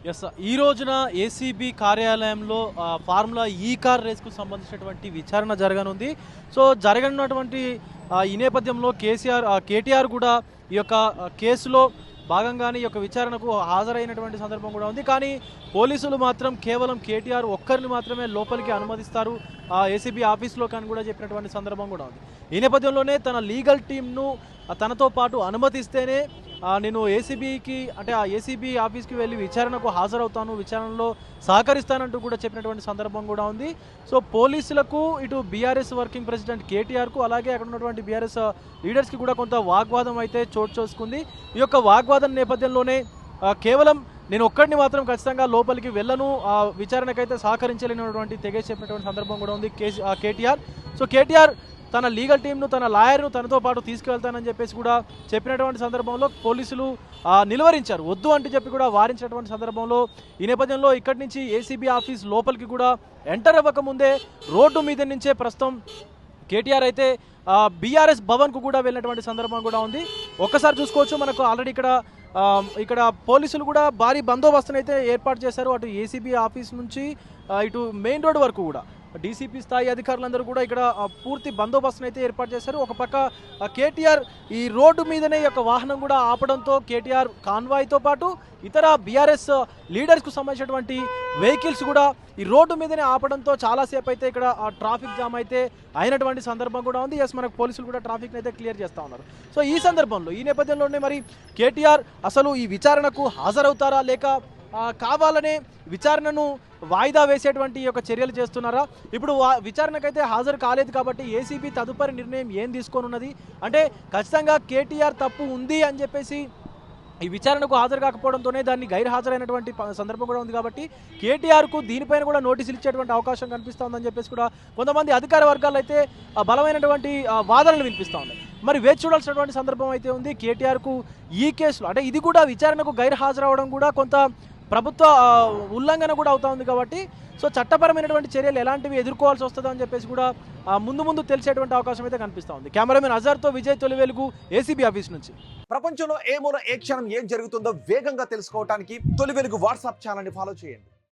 Yes. ఈ రోజున ACB కార్యాలయంలో ఫార్ములా ఈ కార్ రేస్‌కు సంబంధించినటువంటి విచారణ జరగనుంది. సో, జరగనున్నటువంటి ఈ నేపథ్యంలో కేటీఆర్ కూడా ఈ యొక్క కేసులో భాగంగానే ఈ యొక్క విచారణకు హాజరైనటువంటి సందర్భం కూడా ఉంది. కానీ పోలీసులు మాత్రం కేవలం కేటీఆర్ ఒక్కరిని మాత్రమే లోపలికి అనుమతిస్తారు ఏసీబీ ఆఫీస్‌లోకి అని కూడా చెప్పినటువంటి సందర్భం కూడా ఉంది. ఈ నేపథ్యంలోనే తన లీగల్ టీమ్‌ను తనతో పాటు అనుమతిస్తేనే నేను ఏసీబీకి అంటే ఆ ఏసీబీ ఆఫీస్‌కి వెళ్ళి విచారణకు హాజరవుతాను, విచారణలో సహకరిస్తానంటూ కూడా చెప్పినటువంటి సందర్భం కూడా ఉంది. సో, పోలీసులకు ఇటు బీఆర్ఎస్ వర్కింగ్ ప్రెసిడెంట్ కేటీఆర్‌కు అలాగే అక్కడ ఉన్నటువంటి బీఆర్ఎస్ లీడర్స్‌కి కూడా కొంత వాగ్వాదం అయితే చోటు చేసుకుంది. ఈ యొక్క వాగ్వాదం నేపథ్యంలోనే కేవలం నేను ఒక్కడిని మాత్రం ఖచ్చితంగా లోపలికి వెళ్ళను, విచారణకైతే సహకరించలేనటువంటి తెగేసి చెప్పినటువంటి సందర్భం కూడా ఉంది కేటీఆర్. సో, కేటీఆర్ తన లీగల్ టీంను తన లాయర్ను తనతో పాటు తీసుకువెళ్తానని చెప్పేసి కూడా చెప్పినటువంటి సందర్భంలో పోలీసులు నిలువరించారు. వద్దు అంటే చెప్పి కూడా వారించినటువంటి సందర్భంలో ఈ నేపథ్యంలో ఇక్కడి నుంచి ఏసీబీ ఆఫీస్ లోపలికి కూడా ఎంటర్ అవ్వకముందే రోడ్డు మీద నుంచే ప్రస్తుతం కేటీఆర్ అయితే బీఆర్ఎస్ భవన్కు కూడా వెళ్ళినటువంటి సందర్భం కూడా ఉంది. ఒక్కసారి చూసుకోవచ్చు, మనకు ఆల్రెడీ ఇక్కడ పోలీసులు కూడా భారీ బందోబస్తును అయితే ఏర్పాటు చేశారు. అటు ఏసీబీ ఆఫీస్ నుంచి ఇటు మెయిన్ రోడ్ వరకు కూడా డీసీపీ స్థాయి అధికారులందరూ కూడా ఇక్కడ పూర్తి బందోబస్తును అయితే ఏర్పాటు చేశారు. ఒక పక్క కేటీఆర్ ఈ రోడ్డు మీదనే యొక్క వాహనం కూడా ఆపడంతో కేటీఆర్ కాన్వాయ్తో పాటు ఇతర బీఆర్ఎస్ లీడర్స్కు సంబంధించినటువంటి వెహికల్స్ కూడా ఈ రోడ్డు మీదనే ఆపడంతో చాలాసేపు అయితే ఇక్కడ ట్రాఫిక్ జామ్ అయితే అయినటువంటి సందర్భం కూడా ఉంది. ఎస్, మనకు పోలీసులు కూడా ట్రాఫిక్ని అయితే క్లియర్ చేస్తూ ఉన్నారు. సో, ఈ సందర్భంలో ఈ నేపథ్యంలోనే మరి కేటీఆర్ అసలు ఈ విచారణకు హాజరవుతారా లేక కావాలనే విచారణను వాయిదా వేసేటువంటి యొక్క చర్యలు చేస్తున్నారా? ఇప్పుడు విచారణకైతే హాజరు కాలేదు కాబట్టి ఏసీబీ తదుపరి నిర్ణయం ఏం తీసుకోనున్నది అంటే ఖచ్చితంగా కేటీఆర్ తప్పు ఉంది అని చెప్పేసి ఈ విచారణకు హాజరు కాకపోవడంతోనే దాన్ని గైర్హాజరైనటువంటి సందర్భం కూడా ఉంది కాబట్టి కేటీఆర్కు దీనిపైన కూడా నోటీసులు ఇచ్చేటువంటి అవకాశం కనిపిస్తూ ఉందని చెప్పేసి కూడా కొంతమంది అధికార వర్గాలు అయితే బలమైనటువంటి వాదనలు వినిపిస్తూ ఉన్నాయి. మరి వేచి చూడాల్సినటువంటి సందర్భం అయితే ఉంది. కేటీఆర్కు ఈ కేసులో అంటే ఇది కూడా విచారణకు గైర్హాజరవడం కూడా కొంత ప్రభుత్వ ఉల్లంఘన కూడా అవుతా ఉంది కాబట్టి సో, చట్టపరమైనటువంటి చర్యలు ఎలాంటివి ఎదుర్కోవాల్సి వస్తుందని చెప్పేసి కూడా ముందు తెలిసేటువంటి అవకాశం అయితే కనిపిస్తూ ఉంది. కెమెరామెన్ అజర్తో విజయ్ తొలివెలుగు, ఏసీబీ ఆఫీస్ నుంచి. ప్రపంచంలో ఏ మూల ఏ క్షణం ఏం జరుగుతుందో వేగంగా తెలుసుకోవడానికి తొలి వెలుగు వాట్సాప్ ఛానల్ని ఫాలో చేయండి.